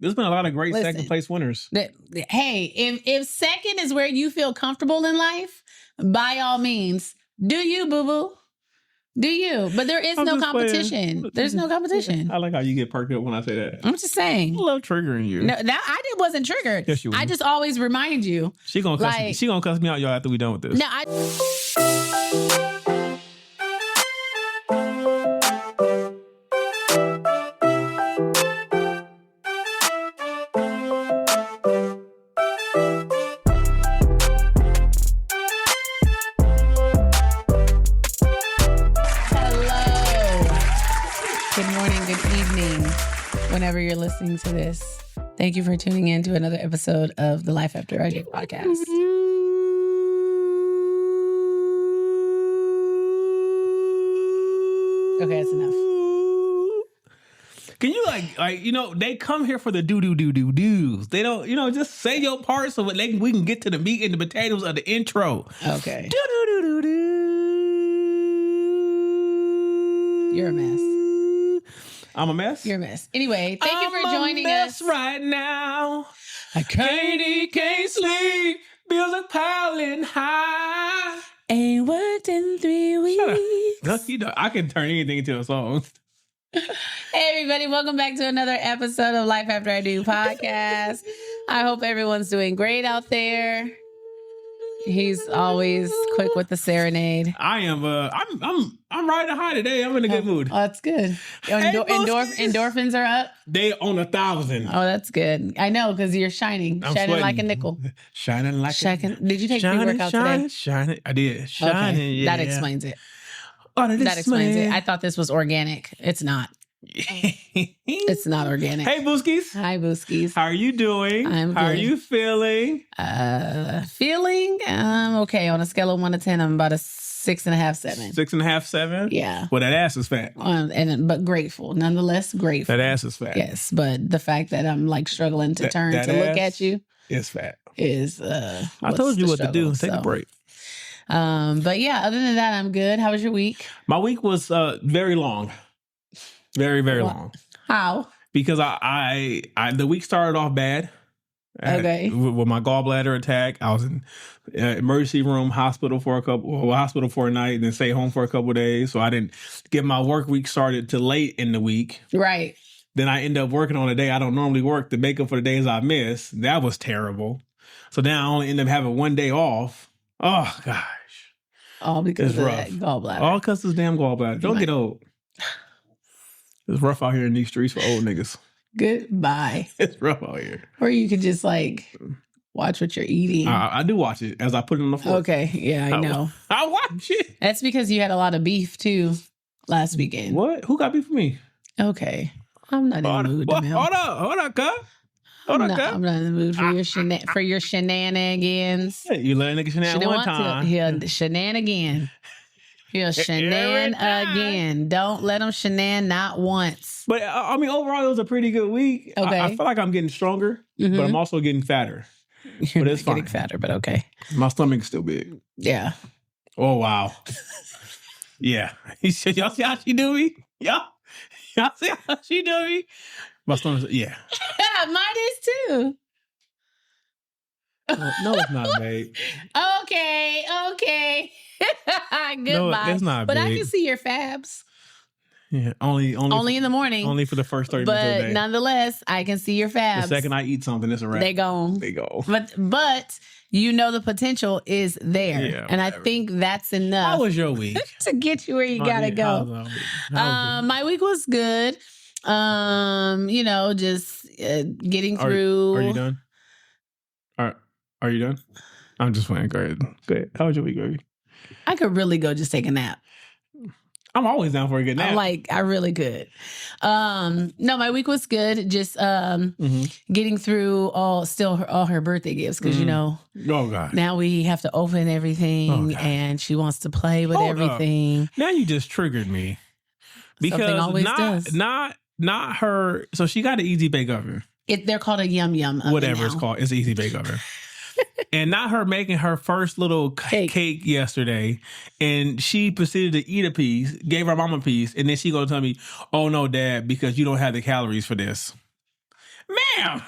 There's been a lot of great Listen, second place winners. Hey, if second is where you feel comfortable in life, by all means, do you, boo-boo. Do you? But there is no competition. Playing. There's no competition. I like how you get perked up when I say that. I'm just saying. I love triggering you. No, wasn't triggered. Yes, you were. I just always remind you. She gonna cuss me out, y'all, after we done with this. No, whenever you're listening to this, thank you for tuning in to another episode of the Life After I Do podcast. Okay, that's enough. Can you they come here for the do's. They don't, just say your part so we can get to the meat and the potatoes of the intro. Okay. Do. You're a mess. I'm a mess? You're a mess. Anyway, thank you for joining us. Right now. I can't eat, can't sleep. Bills are piling high. Ain't worked in 3 weeks. I can turn anything into a song. Hey, everybody. Welcome back to another episode of Life After I Do podcast. I hope everyone's doing great out there. He's always quick with the serenade. I am. I'm riding high today. I'm in a good mood. Oh, that's good. Endorphins are up. They on 1,000. Oh, that's good. I know because you're shining sweating like a nickel. Shining like a nickel. Did you take pre-workout today? Shining. I did. Shining. Okay. Yeah. That explains it. Oh, that explains it. I thought this was organic. It's not. It's not organic. Hey, Booskies. Hi, Booskies. How are you doing? I'm good. How are you feeling? Feeling okay. On a scale of 1 to 10, I'm about a 6.5, 7. 6.5, 7? Yeah. Well, that ass is fat. But grateful. Nonetheless, grateful. That ass is fat. Yes, but the fact that I'm struggling to turn to look at you is fat. Is I told you what to do. Take a break. But yeah, other than that, I'm good. How was your week? My week was very long. Very, very long. How? Because I the week started off bad. Okay. With my gallbladder attack, I was in emergency room, hospital for a night, and then stay home for a couple of days. So I didn't get my work week started till late in the week. Right. Then I end up working on a day I don't normally work to make up for the days I miss. That was terrible. So then I only end up having 1 day off. Oh gosh. All because of that gallbladder. All because of this damn gallbladder. Don't get old. It's rough out here in these streets for old niggas. Goodbye. It's rough out here. Or you could just watch what you're eating. I do watch it as I put it on the floor. Okay. Yeah, I know. I watch it. That's because you had a lot of beef too last weekend. What? Who got beef with me? Okay. I'm not in the mood. Hold up, cuz. I'm not in the mood for your shenanigans. Hey, you let a nigga shenan one time. He'll shenan again. He'll shenan again. Don't let him shenan not once. But I mean, overall, it was a pretty good week. Okay. I feel like I'm getting stronger, but I'm also getting fatter. You're not getting fatter, but okay. My stomach's still big. Yeah. Oh, wow. Yeah. Y'all see how she do me? Y'all see how she do me? My stomach's, yeah. Mine is too. No, it's not, babe. Okay. Goodbye. No, it's not, but big. I can see your fabs. Yeah, only in the morning. Only for the first 30 minutes of the day. But nonetheless, I can see your fabs. The second I eat something, it's a wrap. They go. But the potential is there. Yeah, and I think that's enough. How was your week? To get you where you gotta go. My week was good. Just getting through. Are you done? Are you done? I'm just playing. Go ahead. How was your week, baby? I could really go just take a nap. I'm always down for a good nap. I really could. No, my week was good. Just getting through all her birthday gifts because Oh God. Now we have to open everything, and she wants to play with everything. Now you just triggered me because something always does. Not her. So she got an easy bake oven. They're called a yum yum oven. Whatever it's called, it's an easy bake oven. And not her making her first little cake yesterday. And she proceeded to eat a piece, gave her mom a piece, and then she gonna tell me, oh no, Dad, because you don't have the calories for this. Ma'am.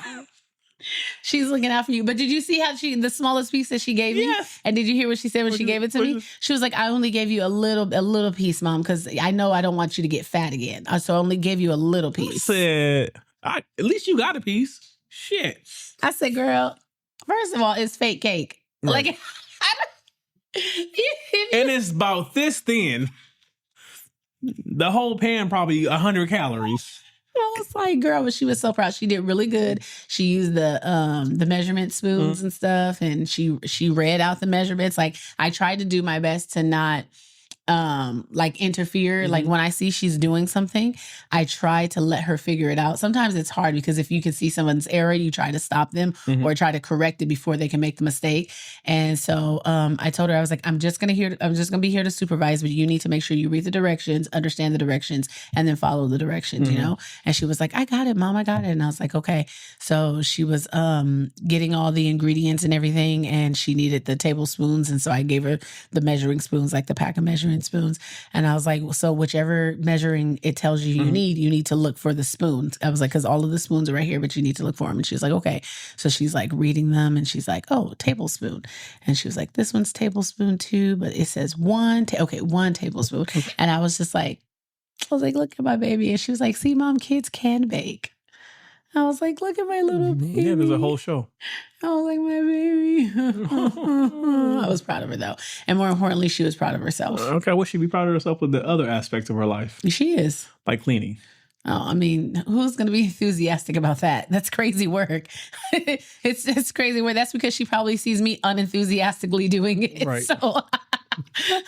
She's looking out for you. But did you see how the smallest piece that she gave me? Yes. And did you hear what she said when she gave it to me? She was like, I only gave you a little piece, Mom, because I know I don't want you to get fat again. So I only gave you a little piece. I said, at least you got a piece. Shit. I said, girl, first of all, it's fake cake. Right. Like, and it's about this thin. The whole pan probably 100 calories. I was like, girl, but she was so proud. She did really good. She used the measurement spoons and stuff, and she read out the measurements. Like, I tried to do my best to not like interfere. Like, when I see she's doing something, I try to let her figure it out. Sometimes it's hard because if you can see someone's error, you try to stop them or try to correct it before they can make the mistake. And so I told her, I was like, I'm just gonna be here to supervise, but you need to make sure you read the directions, understand the directions, and then follow the directions, you know? And she was like, I got it, Mom, I got it. And I was like, okay. So she was getting all the ingredients and everything, and she needed the tablespoons. And so I gave her the measuring spoons, like the pack of measuring spoons. And I was like, so whichever measuring it tells you you need to look for the spoons. I was like, because all of the spoons are right here, but you need to look for them. And she was like, okay. So she's like reading them, and she's like, oh, tablespoon. And she was like, this one's tablespoon too, but it says one tablespoon. And I was like, look at my baby. And she was like, see, Mom, kids can bake. I was like, look at my little baby. Yeah, there's a whole show. I was like, my baby. I was proud of her, though. And more importantly, she was proud of herself. Okay, I wish she'd be proud of herself with the other aspects of her life. She is. Like cleaning. Oh, I mean, who's going to be enthusiastic about that? That's crazy work. It's crazy work. That's because she probably sees me unenthusiastically doing it. Right. So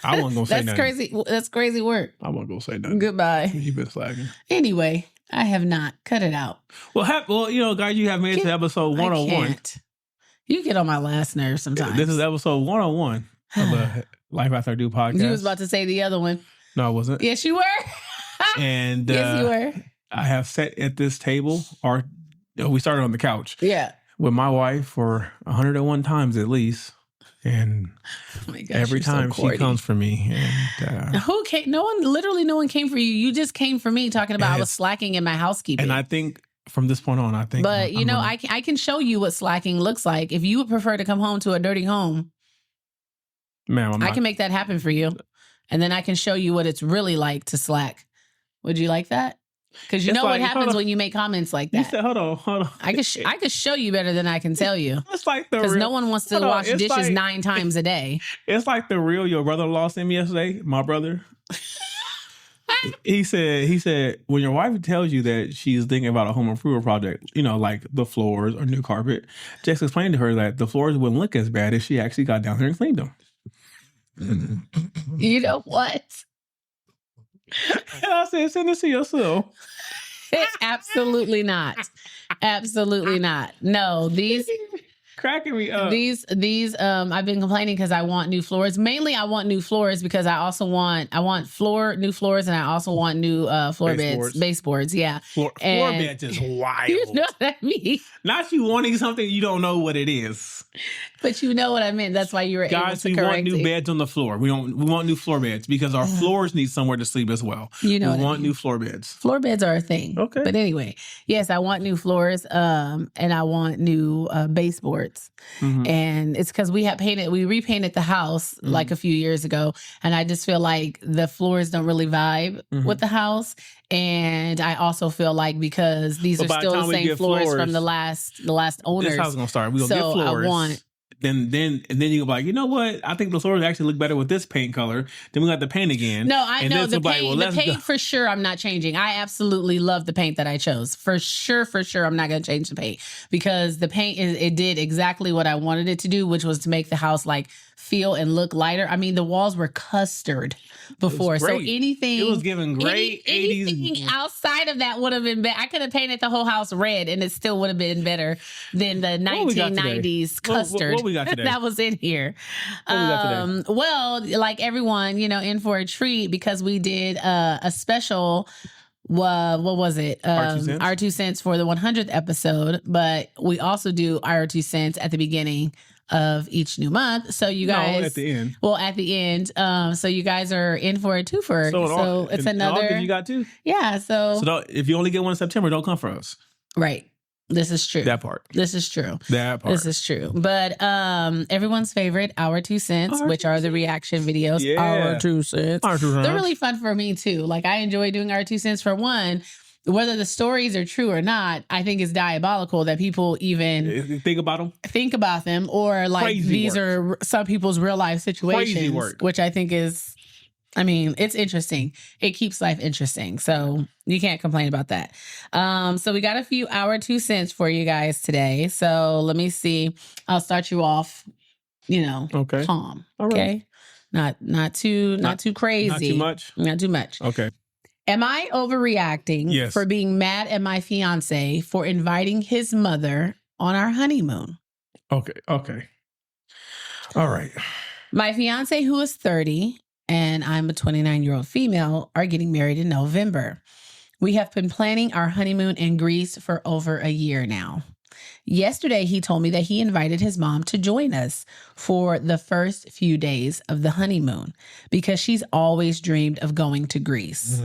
I wasn't going to say nothing. Crazy. That's crazy work. I wasn't going to say nothing. Goodbye. You've been slacking. Anyway, I have not. Cut it out. Well, you know, guys, you have made it to episode 101. I can't. You get on my last nerve sometimes. This is episode 101 of the Life After I Do podcast. You was about to say the other one. No, I wasn't. Yes, you were. And yes, you were. I have sat at this table, or we started on the couch. Yeah. With my wife for 101 times at least. And oh my gosh, every time so she comes for me. And who came? No one came for you. You just came for me talking about I was slacking in my housekeeping. And I think from this point on, But I can show you what slacking looks like. If you would prefer to come home to a dirty home, ma'am, I can make that happen for you. And then I can show you what it's really like to slack. Would you like that? Because you know what happens when you make comments like that. You said, hold on. I could show you better than I can tell you. It's like the because no one wants to wash dishes 9 times a day. It's like the real your brother-in-law sent me yesterday. My brother. He said when your wife tells you that she's thinking about a home improvement project, you know, like the floors or new carpet, just explain to her that the floors wouldn't look as bad if she actually got down there and cleaned them. You know what? And I said, send this to yourself. Absolutely not. Absolutely not. No, these cracking me up. These I've been complaining because I want new floors. Mainly I want new floors because I want new floors, and I also want new baseboards. Yeah. Floor beds is wild. You know what I mean? Not you wanting something you don't know what it is. But you know what I meant. That's why you were guys, able to correct we want new beds on the floor. We want new floor beds because our floors need somewhere to sleep as well. You know, we want new floor beds. Floor beds are a thing. Okay. But anyway, yes, I want new floors, and I want new baseboards. Mm-hmm. And it's because we repainted the house like a few years ago, and I just feel like the floors don't really vibe with the house. And I also feel like because these are still the same floors from the last owners. This house is gonna start. We're gonna get floors. Then you go like, you know what? I think the floors actually look better with this paint color. Then we got the paint again. No, I know the paint. The paint for sure. I'm not changing. I absolutely love the paint that I chose. For sure. I'm not going to change the paint because the paint it did exactly what I wanted it to do, which was to make the house like feel and look lighter. I mean, the walls were custard before, so anything it was giving great anything outside of that would have been better. I could have painted the whole house red, and it still would have been better than the 1990s custard. What we got today? That was in here. What we got today? Well, like everyone, in for a treat because we did a special. What was it? Our 2 cents for the 100th episode, but we also do our 2 cents at the beginning of each new month. So you guys, at the end. Well, at the end. So you guys are in for a twofer. So it's another. You got two. Yeah. So if you only get one in September, don't come for us. Right. This is true. That part. This is true. That part. This is true. But everyone's favorite, Our 2 Cents, which are the reaction videos. Yeah. Our 2 Cents. Our 2 cents. They're really fun for me too. Like I enjoy doing Our 2 Cents. For one, whether the stories are true or not, I think it's diabolical that people even think about them, or like Crazy these work. are some people's real life situations, Crazy work. which I think is, I mean, it's interesting. It keeps life interesting. So you can't complain about that. So we got a few Our 2 Cents for you guys today. So let me see. I'll start you off, Okay. calm. All right. Okay. Not too crazy. Not too much. Not too much. Okay. Am I overreacting Yes. for being mad at my fiance for inviting his mother on our honeymoon? Okay. All right. My fiance, who is 30, and I'm a 29-year-old female, are getting married in November. We have been planning our honeymoon in Greece for over a year now. Yesterday, he told me that he invited his mom to join us for the first few days of the honeymoon because she's always dreamed of going to Greece.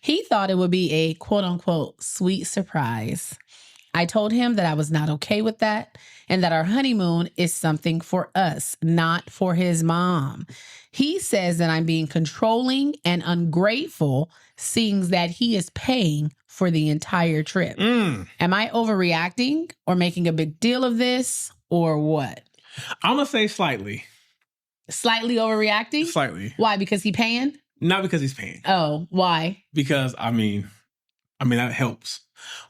He thought it would be a quote unquote sweet surprise. I told him that I was not okay with that and that our honeymoon is something for us, not for his mom. He says that I'm being controlling and ungrateful, seeing that he is paying for the entire trip. Am I overreacting or making a big deal of this or what? I'm going to say slightly. Slightly overreacting? Slightly. Why? Because he paying? Not because he's paying. Oh, why? Because, I mean, that helps.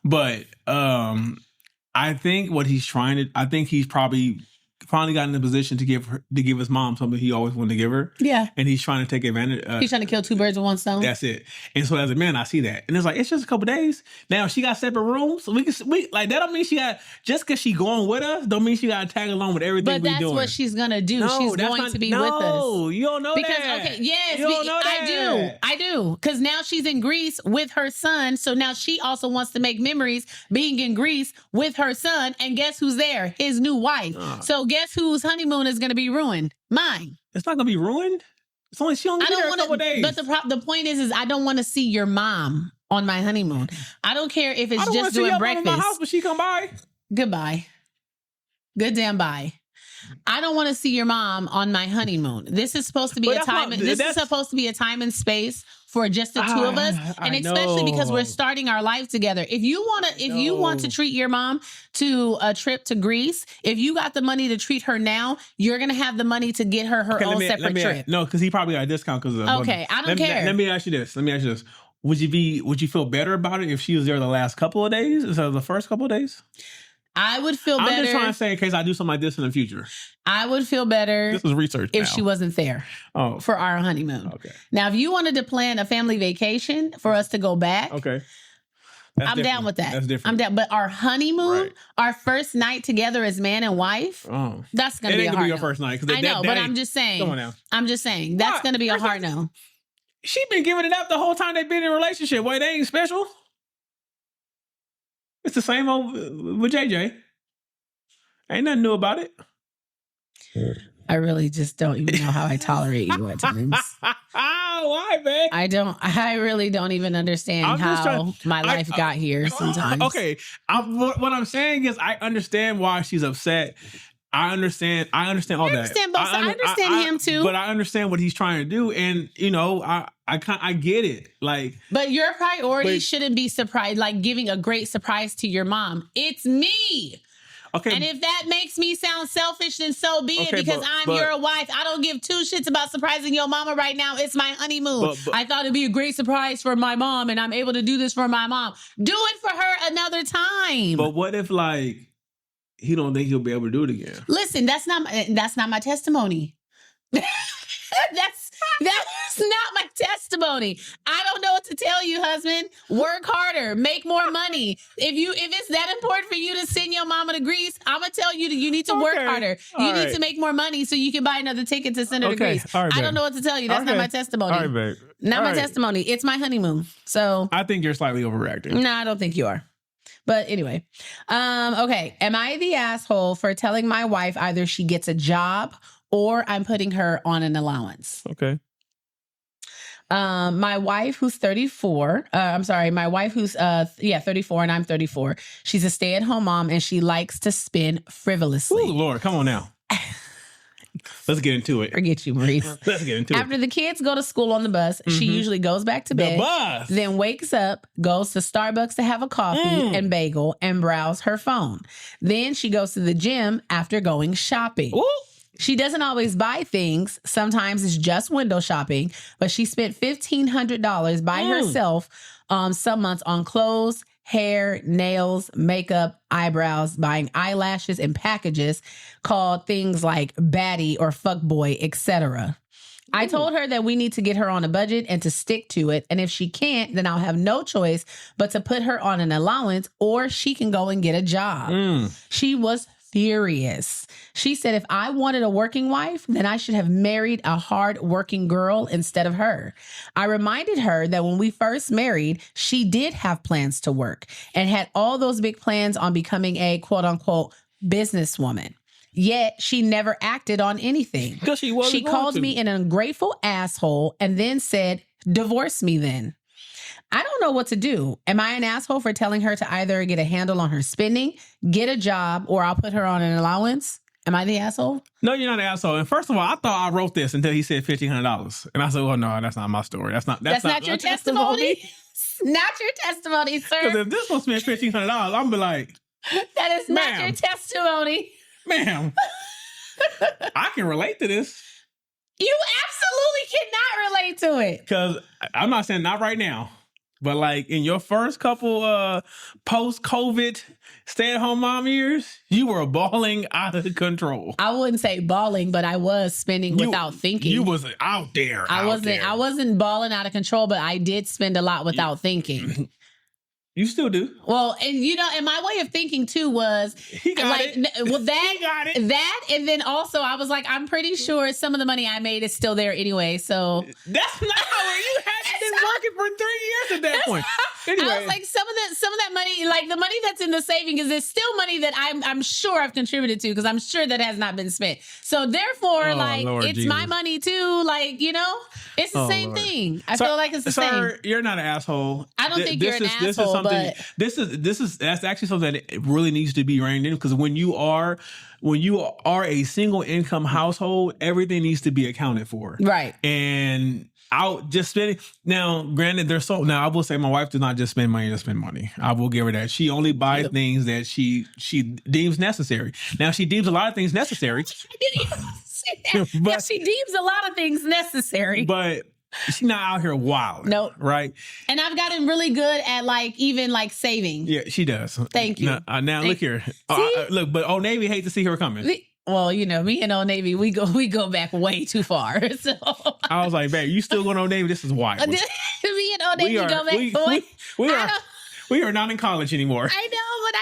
But I think what he's I think he's probably finally got in the position to give his mom something he always wanted to give her. Yeah. And he's trying to take advantage. He's trying to kill two birds with one stone. That's it. And so as a man, I see that. And it's like, it's just a couple days. Now she got separate rooms. We like, that don't mean she got, just because she going with us, don't mean she got to tag along with everything we doing. But that's what she's going to do. No, she's going to be with us. No, you don't know that. Okay, yes, you don't know that. I do. Because now she's in Greece with her son. So now she also wants to make memories being in Greece with her son. And guess who's there? His new wife. So guess whose honeymoon is going to be ruined? Mine. It's not going to be ruined. It's only she only there a couple days. But the point is I don't want to see your mom on my honeymoon. I don't care if it's just doing breakfast. I don't want to see your mom in my house when she come by. Goodbye. Good damn bye. I don't want to see your mom on my honeymoon. This is supposed to be supposed to be a time and space for just the two of us, and especially because we're starting our life together. If you want to treat your mom to a trip to Greece, if you got the money to treat her now, you're gonna have the money to get her own separate trip. No, because he probably got a discount because of okay. I don't care. Let me ask you this. Would you feel better about it if she was there the last couple of days instead of the first couple of days? I would feel better. I'm just trying to say in case I do something like this in the future. I would feel better. This is research if she wasn't there for our honeymoon. Okay. Now, if you wanted to plan a family vacation for us to go back, okay, I'm down with that. That's different. I'm down. But our honeymoon, our first night together as man and wife, that's going to be a hard no. It ain't going to be your first night. I know, but I'm just saying. Come on now. I'm just saying that's going to be a hard no. She been giving it up the whole time they've been in a relationship. Wait, they ain't special. It's the same old with JJ. Ain't nothing new about it. I really just don't even know how I tolerate you at times. Why, man? I really don't even understand how my life got here sometimes. Okay. What I'm saying is I understand why she's upset. I understand all that. I understand him too. But I understand what he's trying to do. And, I get it. Like, but your priority shouldn't be surprise, like giving a great surprise to your mom. It's me. Okay. And if that makes me sound selfish, then so be it, because I'm your wife. I don't give two shits about surprising your mama right now. It's my honeymoon. I thought it'd be a great surprise for my mom, and I'm able to do this for my mom. Do it for her another time. But what if, like, he don't think he'll be able to do it again? Listen, that's not my testimony. That's not my testimony. I don't know what to tell you, husband. Work harder, make more money. If it's that important for you to send your mama to Greece, I'm gonna tell you that you need to work harder. You need to make more money so you can buy another ticket to send her to Greece. I don't know what to tell you. That's not my testimony. All right, babe. Not my testimony. It's my honeymoon. So I think you're slightly overreacting. No, I don't think you are. But anyway, okay. Am I the asshole for telling my wife either she gets a job or I'm putting her on an allowance? Okay. My wife who's 34, my wife who's 34 and I'm 34. She's a stay-at-home mom and she likes to spend frivolously. Ooh, Lord, come on now. Let's get into it. Forget you, Maurice. Let's get into it. After the kids go to school on the bus, she usually goes back to bed. The bus. Then wakes up, goes to Starbucks to have a coffee and bagel and browse her phone. Then she goes to the gym after going shopping. Ooh. She doesn't always buy things. Sometimes it's just window shopping, but she spent $1,500 by herself some months on clothes, hair, nails, makeup, eyebrows, buying eyelashes and packages called things like baddie or fuckboy, etc. I told her that we need to get her on a budget and to stick to it. And if she can't, then I'll have no choice but to put her on an allowance or she can go and get a job. She was furious. She said if I wanted a working wife, then I should have married a hard-working girl instead of her. I reminded her that when we first married, she did have plans to work and had all those big plans on becoming a quote-unquote businesswoman. Yet she never acted on anything. Because she called me an ungrateful asshole and then said, divorce me then. I don't know what to do. Am I an asshole for telling her to either get a handle on her spending, get a job, or I'll put her on an allowance? Am I the asshole? No, you're not an asshole. And first of all, I thought I wrote this until he said $1,500. And I said, well, no, that's not my story. That's not your testimony. Not your testimony, sir. Because if this one spent $1,500, I'm going to be like, that is not your testimony. Ma'am, I can relate to this. You absolutely cannot relate to it. Because I'm not saying not right now. But like in your first couple post-COVID stay-at-home mom years, you were balling out of control. I wouldn't say balling, but I was spending without thinking. You was out there. I wasn't balling out of control, but I did spend a lot without thinking. You still do. Well, and my way of thinking too was he got it. Well, he got it. That, and then also I was like, I'm pretty sure some of the money I made is still there anyway. So that's not how you had been working for 3 years at that point. Anyway. I was like, some of that money, like the money that's in the savings, is still money that I'm sure I've contributed to because I'm sure that has not been spent. So therefore, Lord it's Jesus. My money too. Like, it's the same thing. I feel like it's the same. Sir, you're not an asshole. I don't think you're an asshole. That's actually something that really needs to be reined in because when you are a single income household, everything needs to be accounted for. Right. And out just spending. Now, granted, I will say my wife does not just spend money to spend money. I will give her that. She only buys things that she deems necessary. Now, she deems a lot of things necessary. But she deems a lot of things necessary. But she's not out here wild. Nope. Right? And I've gotten really good at even saving. Yeah, she does. Thank you. Now look here. Look, but Old Navy hate to see her coming. Well, me and Old Navy, we go back way too far. So I was like, babe, you still going to Old Navy? This is wild. Me and Old Navy go back we are not in college anymore. I know, but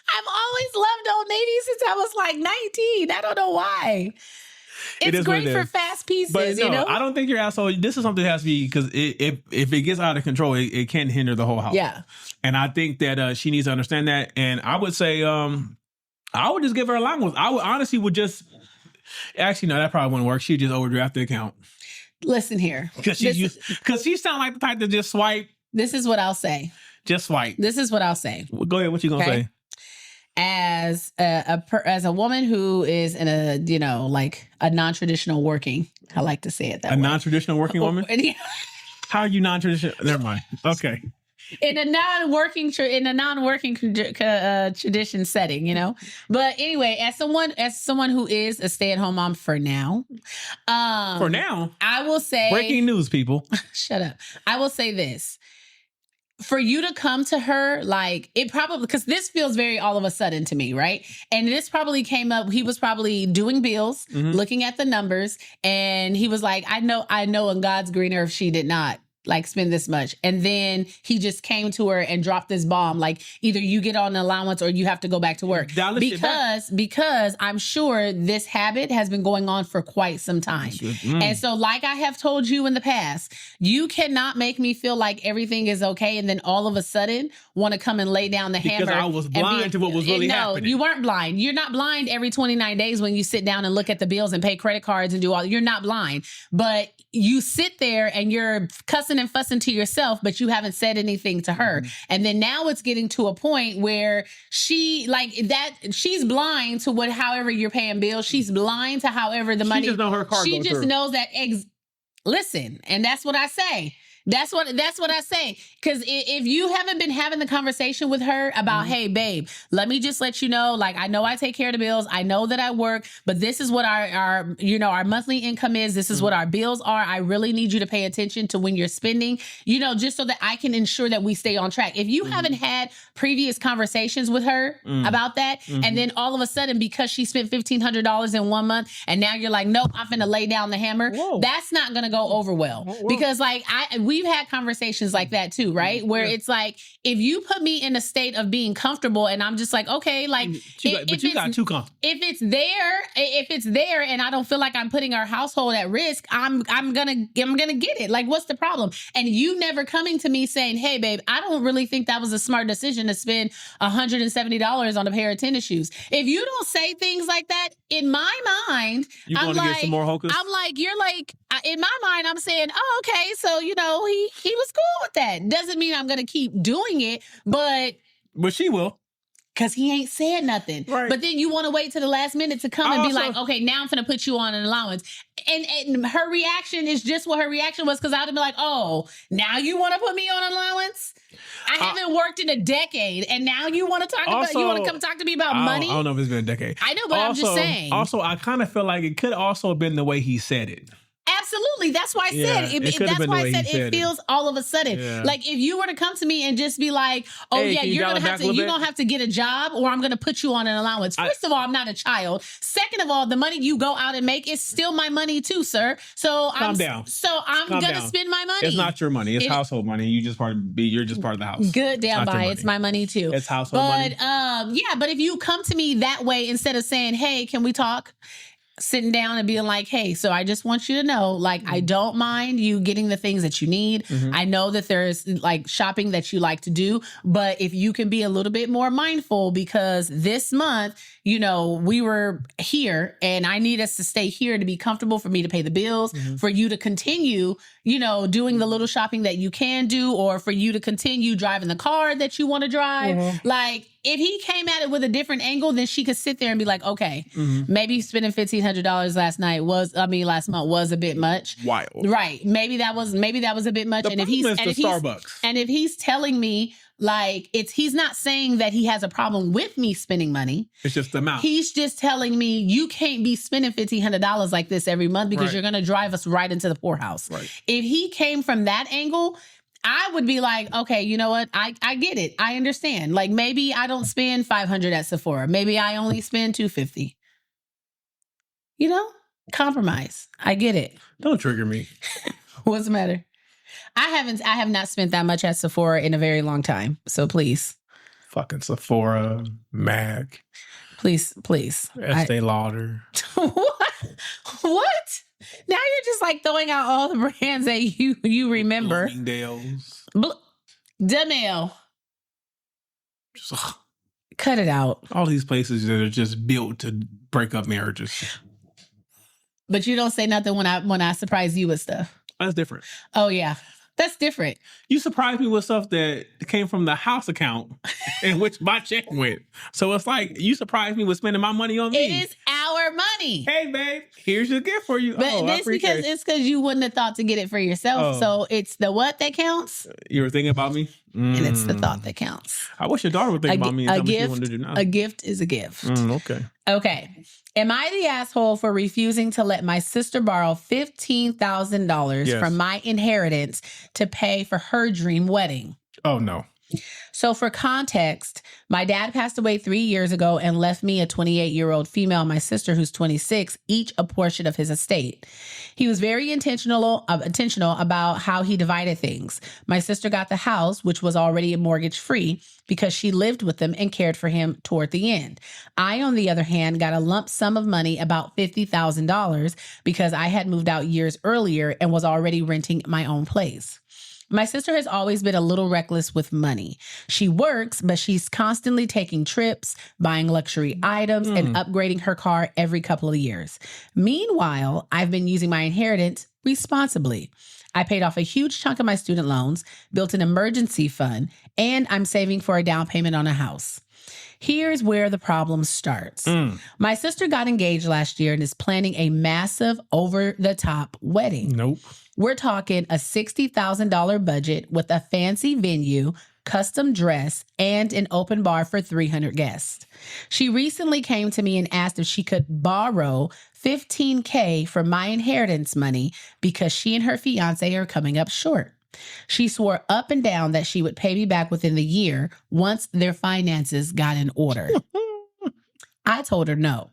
I've always loved Old Navy since I was like 19. I don't know why. It's great for fast pieces, but no, I don't think you're asshole. This is something that has to be because if it gets out of control, it can hinder the whole house. Yeah, and I think that she needs to understand that. And I would say, I would just give her allowance. I would honestly actually no, that probably wouldn't work. She'd just overdraft the account. Listen here, because she sound like the type to just swipe. This is what I'll say. Just swipe. This is what I'll say. Well, go ahead. What you gonna say? As a woman who is in a non-traditional working, I like to say it that way. A non-traditional working woman? How are you non-traditional? Never mind. Okay. In a non-working tradition setting, But anyway, as someone who is a stay-at-home mom for now, I will say breaking news, people. Shut up. I will say this. For you to come to her, it probably, because this feels very all of a sudden to me, right? And this probably came up, he was probably doing bills, looking at the numbers, and he was like, I know in God's green earth she did not like spend this much. And then he just came to her and dropped this bomb. Like either you get on an allowance or you have to go back to work. Because I'm sure this habit has been going on for quite some time. And so like I have told you in the past, you cannot make me feel like everything is okay. And then all of a sudden want to come and lay down the hammer. Because I was blind to what was really happening. No, you weren't blind. You're not blind every 29 days when you sit down and look at the bills and pay credit cards and do all. You're not blind. But you sit there and you're cussing and fussing to yourself, but you haven't said anything to her. And then now it's getting to a point where she's blind to however you're paying bills. She's blind to however the money. She just knows her car. She just knows that. Listen, and that's what I say. That's what I say. Because if you haven't been having the conversation with her about, hey, babe, let me just let you know, like, I know I take care of the bills. I know that I work, but this is what our monthly income is. This is what our bills are. I really need you to pay attention to when you're spending, just so that I can ensure that we stay on track. If you haven't had previous conversations with her about that, and then all of a sudden, because she spent $1,500 in 1 month, and now you're like, nope, I'm finna lay down the hammer. Whoa. That's not gonna go over well. Because like we've had conversations like that too, right? Where it's like, if you put me in a state of being comfortable and I'm just like, okay, like, but you got too comfortable. If it's there and I don't feel like I'm putting our household at risk, I'm gonna get it. Like, what's the problem? And you never coming to me saying, hey babe, I don't really think that was a smart decision to spend $170 on a pair of tennis shoes. If you don't say things like that, in my mind, I'm like, get some more hocus? I'm like, you're like, in my mind, I'm saying, oh, okay, so, he was cool with that. Doesn't mean I'm going to keep doing it, but she will. Because he ain't said nothing. Right. But then you want to wait to the last minute to come and be like, okay, now I'm going to put you on an allowance. And her reaction is just what her reaction was, because I would have been like, oh, now you want to put me on allowance? I haven't worked in a decade, and now you want to come talk to me about money? I don't know if it's been a decade. I know, but I'm just saying. Also, I kind of feel like it could also have been the way he said it. Absolutely. That's why I said it feels all of a sudden. Yeah. Like if you were to come to me and just be like, oh hey, yeah, you're going to have to get a job or I'm going to put you on an allowance. First of all, I'm not a child. Second of all, the money you go out and make is still my money too, sir. So calm down. So I'm going to spend my money. It's not your money. It's household money. You're just part of the house. Good damn bye. It's my money too. It's household money. But if you come to me that way, instead of saying, hey, can we talk? Sitting down and being like, hey, so I just want you to know, like, I don't mind you getting the things that you need. I know that there's like shopping that you like to do, but if you can be a little bit more mindful, because this month, we were here and I need us to stay here to be comfortable, for me to pay the bills, for you to continue, doing the little shopping that you can do, or for you to continue driving the car that you want to drive. Like, if he came at it with a different angle, then she could sit there and be like, okay, maybe spending $1,500 last month was a bit much. Wild. Right. Maybe that was a bit much. And if he's telling me, like, he's not saying that he has a problem with me spending money. It's just the amount. He's just telling me, you can't be spending $1,500 like this every month, because you're going to drive us right into the poorhouse. Right. If he came from that angle, I would be like, okay, you know what? I get it. I understand. Like, maybe I don't spend $500 at Sephora. Maybe I only spend $250. Compromise. I get it. Don't trigger me. What's the matter? I have not spent that much at Sephora in a very long time. So please. Fucking Sephora, MAC. Please. Estee Lauder. What? Now you're just like throwing out all the brands that you remember. Bloomingdale's. Demel. Cut it out. All these places that are just built to break up marriages. But you don't say nothing when I surprise you with stuff. That's different. Oh yeah. That's different. You surprised me with stuff that came from the house account in which my check went. So it's like, you surprised me with spending my money on me. It is our money. Hey, babe, here's your gift for you. But it's because you wouldn't have thought to get it for yourself. So it's the what that counts. You were thinking about me? And it's the thought that counts. I wish your daughter would think about me and tell me what she wanted to do now. A gift is a gift. Okay. Am I the asshole for refusing to let my sister borrow $15,000 from my inheritance to pay for her dream wedding? Oh, no. So for context, my dad passed away 3 years ago and left me, a 28-year-old female, and my sister who's 26, each a portion of his estate. He was very intentional about how he divided things. My sister got the house, which was already mortgage free, because she lived with him and cared for him toward the end. I, on the other hand, got a lump sum of money, about $50,000, because I had moved out years earlier and was already renting my own place. My sister has always been a little reckless with money. She works, but she's constantly taking trips, buying luxury items, and upgrading her car every couple of years. Meanwhile, I've been using my inheritance responsibly. I paid off a huge chunk of my student loans, built an emergency fund, and I'm saving for a down payment on a house. Here's where the problem starts. My sister got engaged last year and is planning a massive, over-the-top wedding. Nope. We're talking a $60,000 budget with a fancy venue, custom dress, and an open bar for 300 guests. She recently came to me and asked if she could borrow $15,000 from my inheritance money because she and her fiance are coming up short. She swore up and down that she would pay me back within the year once their finances got in order. I told her no.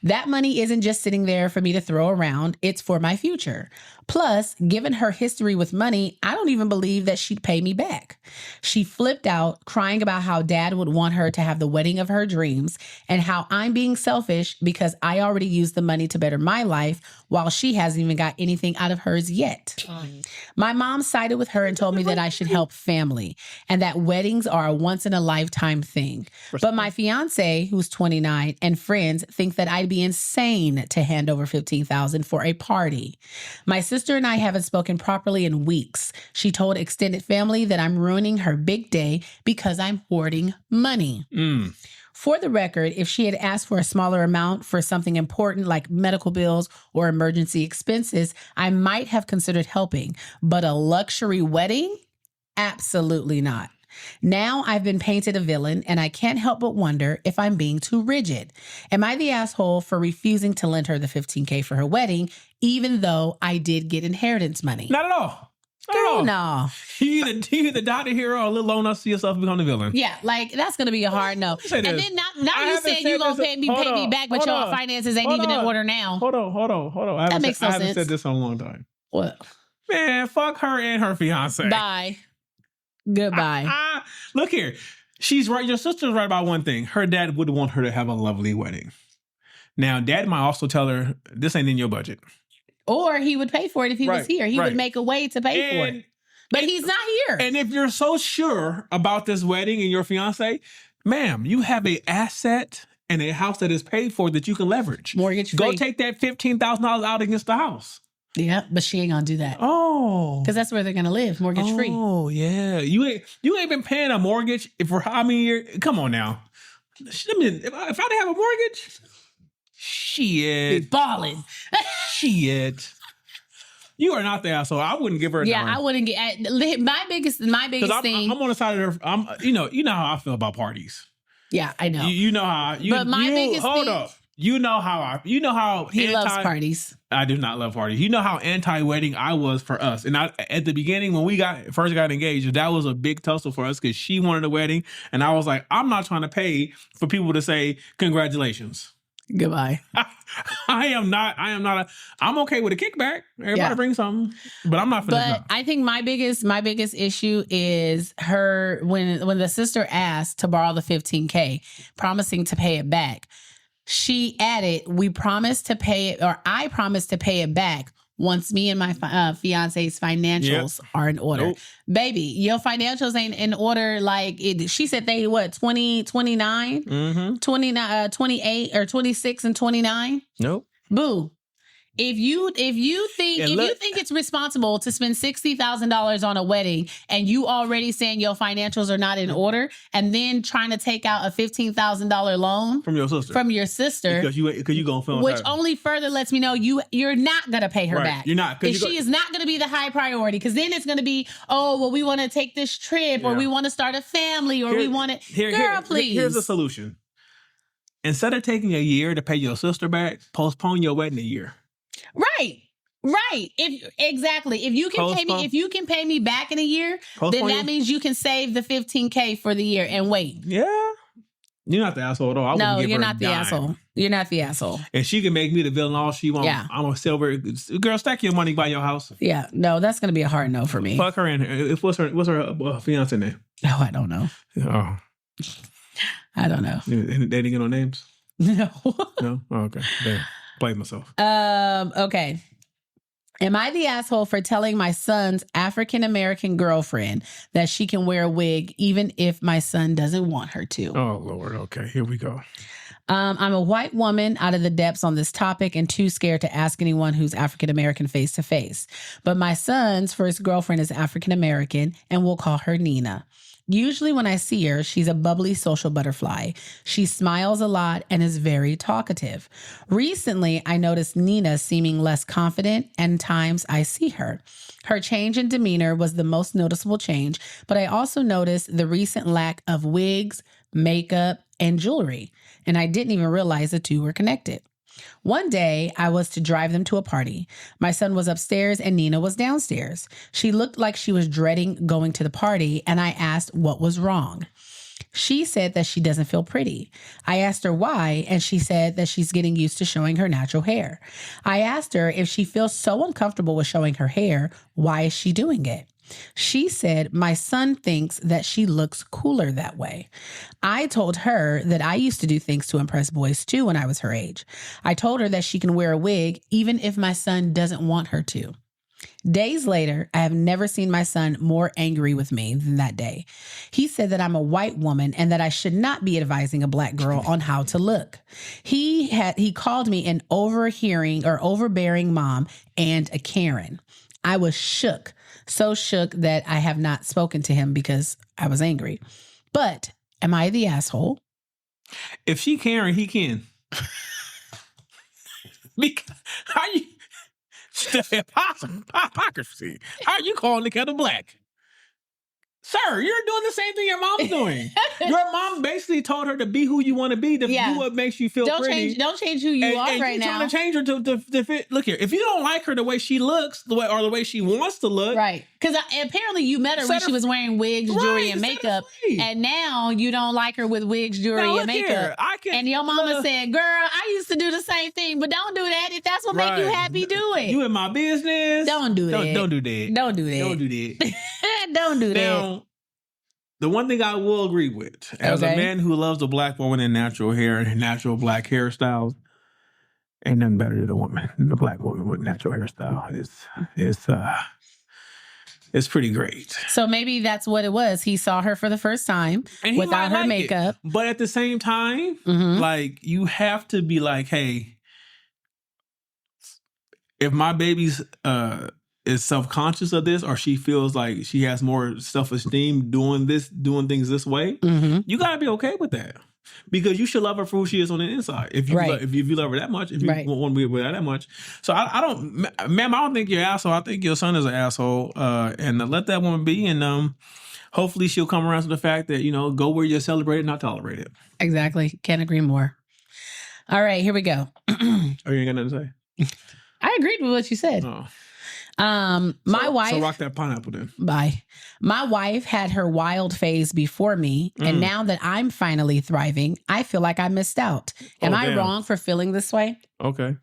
That money isn't just sitting there for me to throw around. It's for my future. Plus, given her history with money, I don't even believe that she'd pay me back. She flipped out, crying about how dad would want her to have the wedding of her dreams and how I'm being selfish because I already used the money to better my life while she hasn't even got anything out of hers yet. My mom sided with her and told me that I should help family and that weddings are a once-in-a-lifetime thing. But my fiance, who's 29, and friends think that I'd be insane to hand over $15,000 for a party. My sister and I haven't spoken properly in weeks. She told extended family that I'm ruining her big day because I'm hoarding money. For the record, if she had asked for a smaller amount for something important like medical bills or emergency expenses, I might have considered helping. But a luxury wedding? Absolutely not. Now I've been painted a villain, and I can't help but wonder if I'm being too rigid. Am I the asshole for refusing to lend her the $15,000 for her wedding, even though I did get inheritance money? Not at all. Girl, no. You either die the hero or little loan us to yourself become the villain. Yeah, like that's gonna be a hard no. And then now you said you're gonna pay me back, but your finances ain't even in order now. Hold on. That makes no sense. I haven't said this in a long time. What? Man, fuck her and her fiance. Bye. Goodbye. Look here. She's right. Your sister's right about one thing. Her dad would want her to have a lovely wedding. Now, dad might also tell her, this ain't in your budget. Or he would pay for it if he was here. He would make a way to pay for it. But he's not here. And if you're so sure about this wedding and your fiance, ma'am, you have an asset and a house that is paid for that you can leverage. Mortgage free. Go take that $15,000 out against the house. Yeah, but she ain't gonna do that. Oh, because that's where they're gonna live, mortgage free. Oh yeah, you ain't been paying a mortgage for how many years? Come on now. I mean, if I didn't have a mortgage, shit, be balling. Shit, you are not the asshole. I wouldn't give her. I wouldn't get my biggest thing. I'm on the side of her. You know how I feel about parties. Yeah, I know. You know how. But my biggest hold thing. up. You know how he loves parties. I do not love parties. You know how anti-wedding I was for us. And at the beginning, when we first got engaged, that was a big tussle for us because she wanted a wedding. And I was like, I'm not trying to pay for people to say congratulations. Goodbye. I am not. I'm okay with a kickback. Everybody bring something, but I'm not. But I think my biggest issue is her when the sister asked to borrow the $15,000, promising to pay it back. She added, I promised to pay it back once me and my fiance's financials are in order. Nope. Baby, your financials ain't in order. Like she said they 29, 28 or 26 and 29. Nope. Boo. If you think it's responsible to spend $60,000 on a wedding and you already saying your financials are not in order and then trying to take out a $15,000 loan from your sister because you gonna film which only further lets me know you're not gonna pay her back. You're not, because she is not gonna be the high priority. Because then it's gonna be we want to take this trip or we want to start a family or we want to. Girl, please. Here's the solution. Instead of taking a year to pay your sister back, postpone your wedding a year. Right. Right. If you can pay me back in a year, then that means you can save the $15,000 for the year and wait. Yeah. You're not the asshole though. No, you're not the asshole. You're not the asshole. And she can make me the villain all she wants. Yeah. I'm a silver girl. Stack your money by your house. Yeah. No, that's gonna be a hard no for me. Fuck her in. What's her fiance name? Oh, I don't know. Oh, I don't know. They didn't get no names. No. No. Oh, okay. Damn. Played myself. Okay. Am I the asshole for telling my son's African-American girlfriend that she can wear a wig even if my son doesn't want her to? Oh, Lord. Okay, here we go. I'm a white woman out of the depths on this topic and too scared to ask anyone who's African-American face to face. But my son's first girlfriend is African-American and we'll call her Nina. Usually when I see her, she's a bubbly social butterfly. She smiles a lot and is very talkative. Recently, I noticed Nina seeming less confident, and times I see her. Her change in demeanor was the most noticeable change, but I also noticed the recent lack of wigs, makeup, and jewelry, and I didn't even realize the two were connected. One day, I was to drive them to a party. My son was upstairs and Nina was downstairs. She looked like she was dreading going to the party, and I asked what was wrong. She said that she doesn't feel pretty. I asked her why, and she said that she's getting used to showing her natural hair. I asked her if she feels so uncomfortable with showing her hair, why is she doing it? She said, my son thinks that she looks cooler that way. I told her that I used to do things to impress boys too when I was her age. I told her that she can wear a wig even if my son doesn't want her to. Days later, I have never seen my son more angry with me than that day. He said that I'm a white woman and that I should not be advising a black girl on how to look. He called me an overbearing mom and a Karen. I was shook. So shook that I have not spoken to him because I was angry. But am I the asshole? If she Karen, he can. Because how you hypocrisy? How are you calling the kettle black? Sir, you're doing the same thing your mom's doing. Your mom basically told her to be who you want to be, to do what makes you feel pretty. Don't change who you are right now. Trying to change her to fit. Look here, if you don't like her the way she looks, the way she wants to look, right? Because apparently you met her when she was wearing wigs, jewelry, and makeup, and now you don't like her with wigs, jewelry, and makeup. And your mama said, "Girl, I used to do the same thing, but don't do that. If that's what makes you happy, do it. You in my business. Don't do that. Don't do that. Don't do that. Don't do that. Don't do that." Now, the one thing I will agree with, as a man who loves a black woman in natural hair and natural black hairstyles, ain't nothing better than a black woman with natural hairstyle. It's pretty great. So maybe that's what it was. He saw her for the first time without her makeup. But at the same time, like, you have to be like, hey, if my baby's is self-conscious of this, or she feels like she has more self-esteem doing things this way, you gotta be okay with that, because you should love her for who she is on the inside. If you love her that much, if you want to be with her that much. So I don't think you're an asshole. I think your son is an asshole, and let that woman be, and hopefully she'll come around to the fact that, go where you're celebrated, not tolerated. Exactly. Can't agree more. All right, here we go. Oh, you ain't got nothing to say? I agreed with what you said. Oh. My wife. So rock that pineapple then. Bye. My wife had her wild phase before me, and now that I'm finally thriving, I feel like I missed out. Am I wrong for feeling this way? Okay.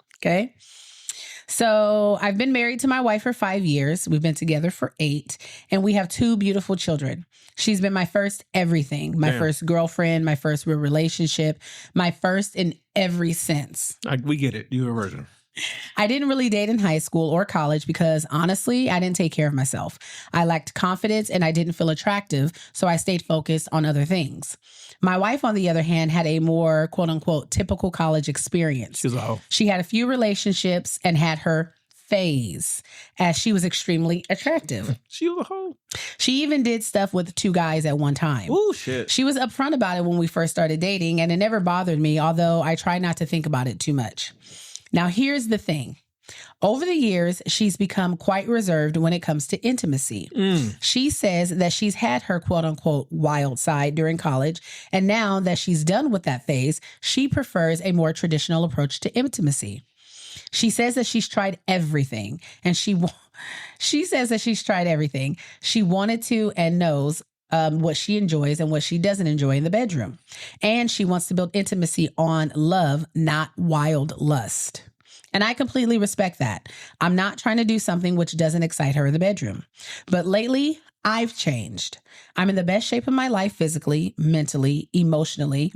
So I've been married to my wife for 5 years. We've been together for 8, and we have 2 beautiful children. She's been my first everything, my first girlfriend, my first real relationship, my first in every sense. We get it. You're a virgin. I didn't really date in high school or college because, honestly, I didn't take care of myself. I lacked confidence and I didn't feel attractive, so I stayed focused on other things. My wife, on the other hand, had a more, quote unquote, typical college experience. She's a hoe. She had a few relationships and had her phase, as she was extremely attractive. She was a hoe. She even did stuff with 2 guys at one time. Oh, shit. She was upfront about it when we first started dating, and it never bothered me, although I try not to think about it too much. Now, here's the thing. Over the years, she's become quite reserved when it comes to intimacy. She says that she's had her quote unquote wild side during college, and now that she's done with that phase, she prefers a more traditional approach to intimacy. She says that she's tried everything, and she says that she's tried everything. She wanted to and knows what she enjoys and what she doesn't enjoy in the bedroom. And she wants to build intimacy on love, not wild lust. And I completely respect that. I'm not trying to do something which doesn't excite her in the bedroom. But lately, I've changed. I'm in the best shape of my life physically, mentally, emotionally.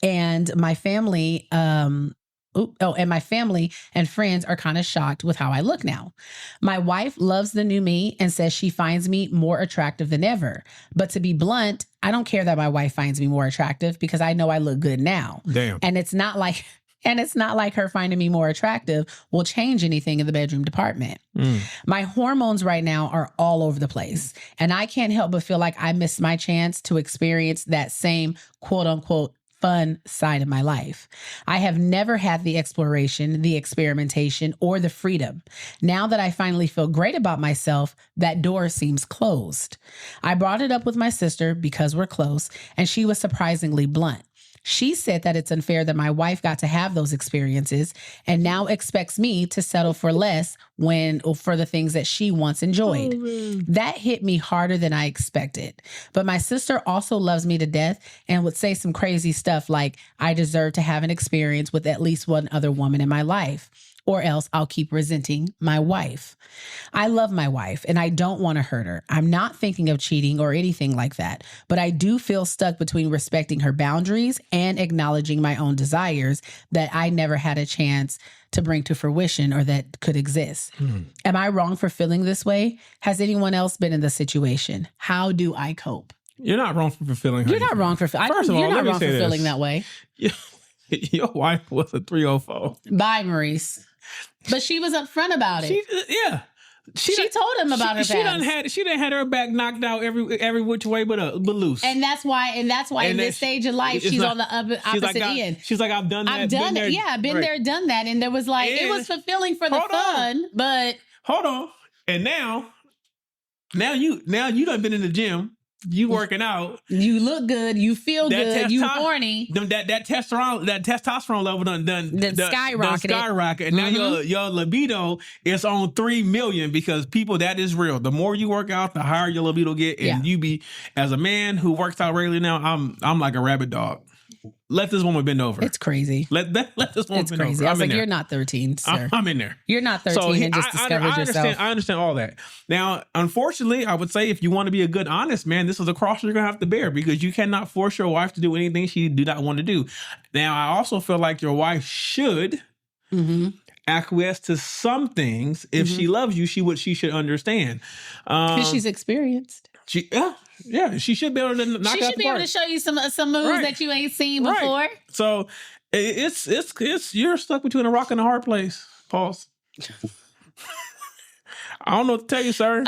And my family, and my family and friends are kind of shocked with how I look now. My wife loves the new me and says she finds me more attractive than ever. But to be blunt, I don't care that my wife finds me more attractive because I know I look good now. Damn. And it's not like her finding me more attractive will change anything in the bedroom department. My hormones right now are all over the place. And I can't help but feel like I missed my chance to experience that same quote unquote fun side of my life. I have never had the exploration, the experimentation, or the freedom. Now that I finally feel great about myself, that door seems closed. I brought it up with my sister because we're close, and she was surprisingly blunt. She said that it's unfair that my wife got to have those experiences and now expects me to settle for less for the things that she once enjoyed. That hit me harder than I expected. But my sister also loves me to death and would say some crazy stuff like, I deserve to have an experience with at least one other woman in my life, or else I'll keep resenting my wife. I love my wife and I don't want to hurt her. I'm not thinking of cheating or anything like that, but I do feel stuck between respecting her boundaries and acknowledging my own desires that I never had a chance to bring to fruition or that could exist. Am I wrong for feeling this way? Has anyone else been in this situation? How do I cope? You're not wrong for feeling. You're not wrong for feeling that way. Your wife was a 304. Bye, Maurice. But she was upfront about it. She told him about her past. She done had her back knocked out every which way but loose. And that's why in this stage of life she's on the opposite end. She's like, I've done that. I've done it. Yeah, I've been there, done that. And there was like, it was fulfilling for the fun, but hold on. And now you done been in the gym. You working out. You look good. You feel good. You horny. That testosterone level done skyrocket. And now your libido is on 3 million because people, that is real. The more you work out, the higher your libido get. And you be, as a man who works out regularly now, I'm like a rabid dog. Let this woman bend over. It's crazy. Let this woman bend over. I was like, you're not 13, sir. I'm in there. You're not 13 and just discovered yourself. I understand all that. Now, unfortunately, I would say if you want to be a good, honest man, this is a cross you're going to have to bear because you cannot force your wife to do anything she do not want to do. Now, I also feel like your wife should acquiesce to some things. If she loves you, she should understand. Because she's experienced. She should be able to knock She out should the be park. able to show you some moves that you ain't seen before. Right. So it's you're stuck between a rock and a hard place. Pause. I don't know what to tell you, sir.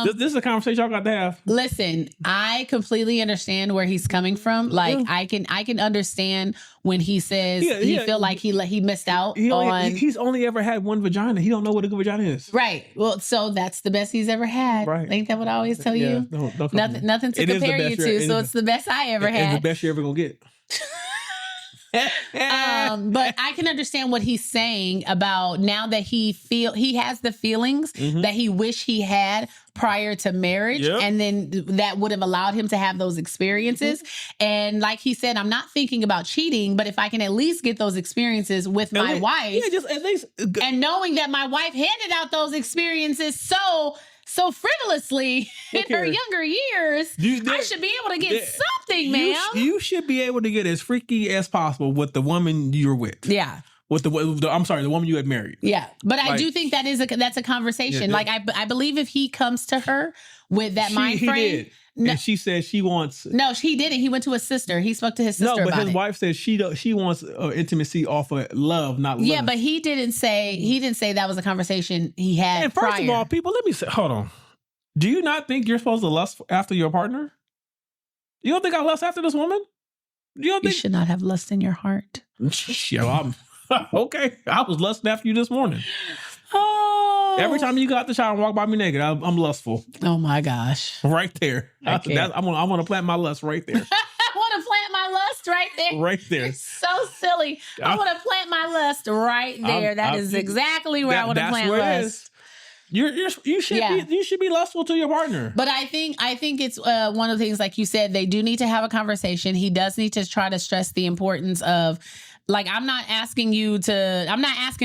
This is a conversation y'all got to have. Listen, I completely understand where he's coming from. Like I can understand when he says he feel like he missed out he's only ever had one vagina. He don't know what a good vagina is. Right. Well, so that's the best he's ever had. Right. Ain't that what I always tell you? Nothing to compare you to. So it's the best I ever had. It's the best you're ever gonna get. But I can understand what he's saying about now that he has the feelings that he wish he had prior to marriage. And then that would have allowed him to have those experiences. And like he said, I'm not thinking about cheating, but if I can at least get those experiences with my wife, just at least, and knowing that my wife handed out those experiences so frivolously in her younger years, I should be able to get something, ma'am. You should be able to get as freaky as possible with the woman you're with. Yeah. With the woman you had married. Yeah. But I do think that's a conversation. Like I believe if he comes to her with that mind frame. He did. No, and she said she wants. No, he didn't. He went to his sister. He spoke to his sister about it. No, but his wife said she wants intimacy off of love, not love. Yeah, but he didn't say that was a conversation he had. And first of all, people, let me say, hold on. Do you not think you're supposed to lust after your partner? You don't think I lust after this woman? You should not have lust in your heart. Yeah, okay. I was lusting after you this morning. Oh. Every time you got out the shower and walk by me naked, I'm lustful. Oh my gosh. Right there. I'm gonna plant my lust right there. I want to plant my lust? lust right there. Right there. You're so silly. I want to plant my lust right there. That is exactly where I want to plant lust. You should be lustful to your partner. But I think it's one of the things, like you said, they do need to have a conversation. He does need to try to stress the importance of, like, I'm not asking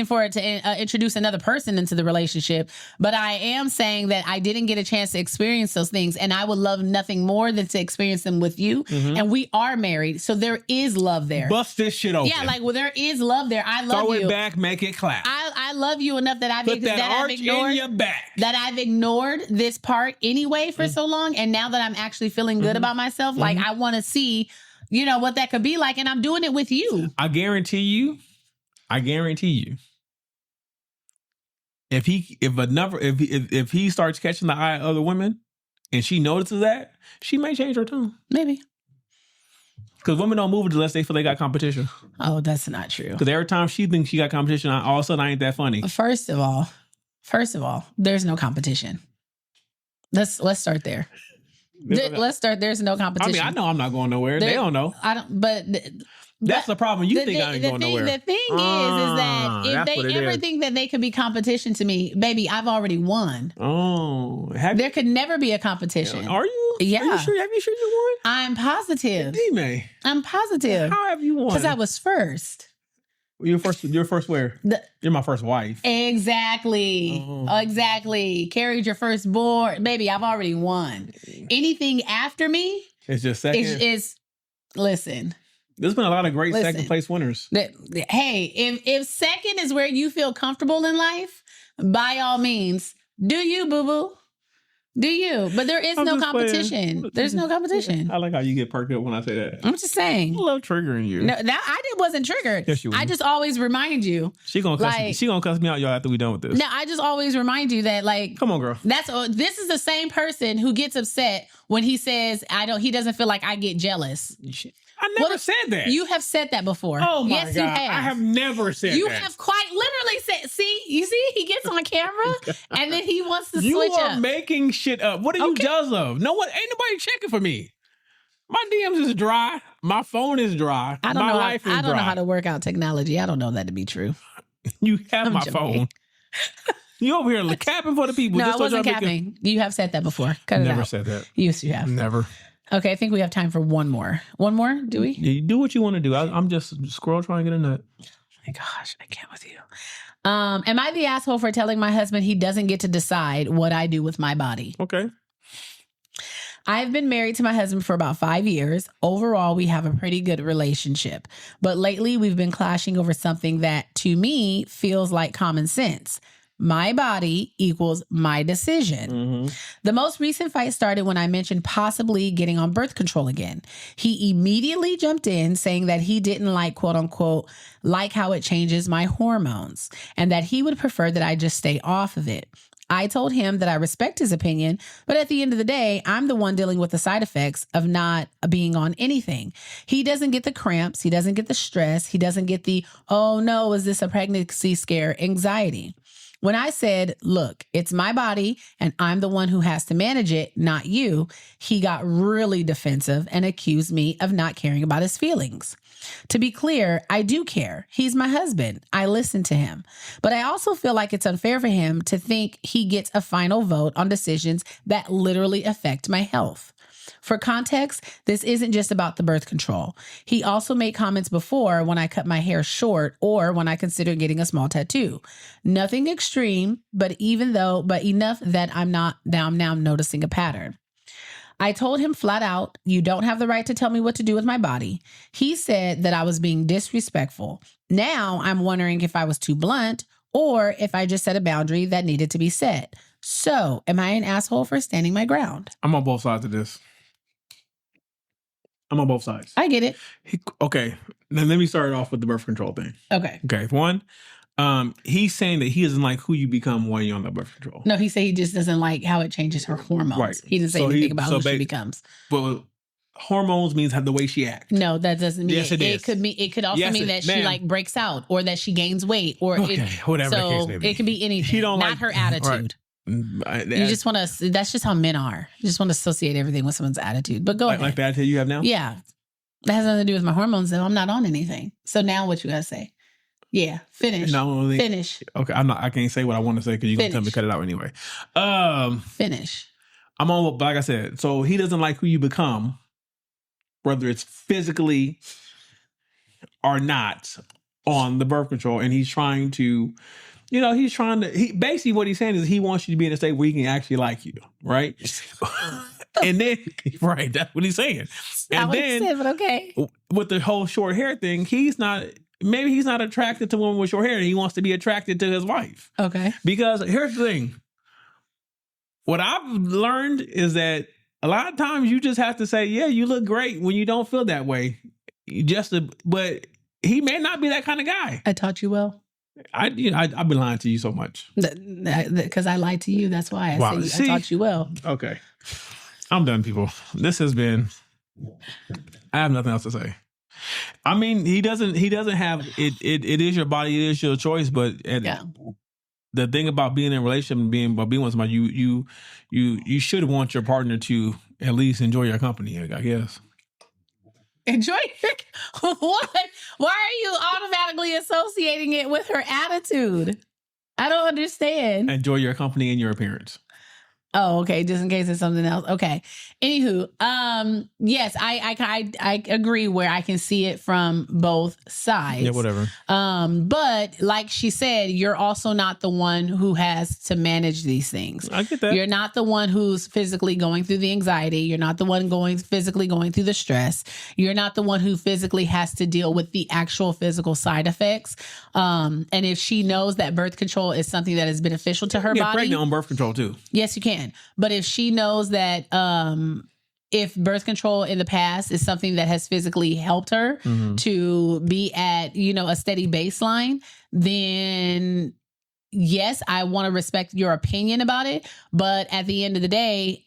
for it to introduce another person into the relationship, but I am saying that I didn't get a chance to experience those things, and I would love nothing more than to experience them with you. Mm-hmm. And we are married, so there is love there. Bust this shit open. Yeah, like, well, there is love there. I love you. Throw it back, make it clap. I love you enough that I've ignored in your back. That I've ignored this part anyway for so long, and now that I'm actually feeling good about myself, like, I want to see, you know, what that could be like, and I'm doing it with you. I guarantee you, if he starts catching the eye of other women and she notices that, she may change her tune. Maybe. Because women don't move unless they feel they got competition. Oh, that's not true. Because every time she thinks she got competition, all of a sudden I ain't that funny. First of all, there's no competition. Let's start there. Let's start. There's no competition. I mean, I know I'm not going nowhere. They don't know. I don't. But that's the problem. You think I ain't going nowhere. The thing is that if they ever think that they could be competition to me, baby, I've already won. Oh, there could never be a competition. Are you? Yeah. Are you sure? Have you sure you won? I'm positive. D-May. I'm positive. How have you won? Because I was first. You're first where? You're my first wife. Exactly. Oh. Exactly. Carried your firstborn. Baby, I've already won. Anything after me? It's just second. Listen. There's been a lot of great second place winners. Hey, if second is where you feel comfortable in life, by all means, do you, boo-boo. Do you? But there is no competition. There's no competition. I like how you get perked up when I say that. I'm just saying. I love triggering you. No, wasn't triggered. Yes, you were. I just always remind you. She gonna cuss me out, y'all, after we done with this. No, I just always remind you that, like, come on, girl. This is the same person who gets upset when he says he doesn't feel like I get jealous. I never said that. You have said that before. Oh my yes, God. You have. I have never said that. You have quite literally said, he gets on camera and then he wants to switch up. You are making shit up. What are you jealous of? No one, ain't nobody checking for me. My DMs is dry. My phone is dry. I don't know how to work out technology. I don't know that to be true. You have my phone. You over here capping for the people. No, I wasn't capping. You have said that before. Cut it out. Never said that. Yes, you have. Never. Okay, I think we have time for one more. One more, do we? You do what you want to do. I'm just trying to get a nut. Oh my gosh, I can't with you. Am I the asshole for telling my husband he doesn't get to decide what I do with my body? Okay. I've been married to my husband for about 5 years. Overall, we have a pretty good relationship. But lately, we've been clashing over something that, to me, feels like common sense. My body equals my decision. Mm-hmm. The most recent fight started when I mentioned possibly getting on birth control again. He immediately jumped in saying that he didn't like, quote unquote, like how it changes my hormones and that he would prefer that I just stay off of it. I told him that I respect his opinion, but at the end of the day, I'm the one dealing with the side effects of not being on anything. He doesn't get the cramps. He doesn't get the stress. He doesn't get the, oh no, is this a pregnancy scare anxiety? When I said, look, it's my body and I'm the one who has to manage it, not you, he got really defensive and accused me of not caring about his feelings. To be clear, I do care. He's my husband. I listen to him. But I also feel like it's unfair for him to think he gets a final vote on decisions that literally affect my health. For context, this isn't just about the birth control. He also made comments before when I cut my hair short or when I considered getting a small tattoo. Nothing extreme, but enough that I'm now noticing a pattern. I told him flat out, you don't have the right to tell me what to do with my body. He said that I was being disrespectful. Now I'm wondering if I was too blunt or if I just set a boundary that needed to be set. So am I an asshole for standing my ground? I'm on both sides of this. I'm on both sides. I get it. Okay. Now let me start off with the birth control thing. Okay. One, he's saying that he doesn't like who you become when you're on the birth control. No, he said he just doesn't like how it changes her hormones. Right. He didn't say anything about who she becomes. But hormones means the way she acts. No, that doesn't mean yes, it is. It could also mean that she like breaks out or that she gains weight or whatever the case may be. It can be anything. She don't not her attitude. Right. You just want to, that's just how men are. You just want to associate everything with someone's attitude. But go ahead. Like the attitude you have now? Yeah. That has nothing to do with my hormones, though. I'm not on anything. So now what you gotta say? Yeah, finish. Finish. Okay, I can't say what I want to say because you're gonna tell me to cut it out anyway. Finish. I'm on, like I said. So he doesn't like who you become, whether it's physically or not, on the birth control, and he's trying to. He basically what he's saying is he wants you to be in a state where he can actually like you, right? And then, right, that's what he's saying. And then, said, but okay. With the whole short hair thing, he's not attracted to women with short hair. He wants to be attracted to his wife. Okay. Because here's the thing. What I've learned is that a lot of times you just have to say, yeah, you look great when you don't feel that way. But he may not be that kind of guy. I taught you well. I've been lying to you so much. Because I lied to you. That's why I taught you well. Okay. I'm done, people. This has been... I have nothing else to say. I mean, he doesn't have... It is your body, it is your choice, but the thing about being in a relationship and being with somebody, you should want your partner to at least enjoy your company, I guess. Enjoy what? Why are you automatically associating it with her attitude? I don't understand. Enjoy your company and your appearance. Oh, okay. Just in case it's something else. Okay. Anywho, yes, I agree where I can see it from both sides. Yeah, whatever. But like she said, you're also not the one who has to manage these things. I get that. You're not the one who's physically going through the anxiety. You're not the one physically going through the stress. You're not the one who physically has to deal with the actual physical side effects. And if she knows that birth control is something that is beneficial to her body. Get pregnant on birth control too. Yes, you can. But if she knows that if birth control in the past is something that has physically helped her to be at, a steady baseline, then yes, I want to respect your opinion about it. But at the end of the day,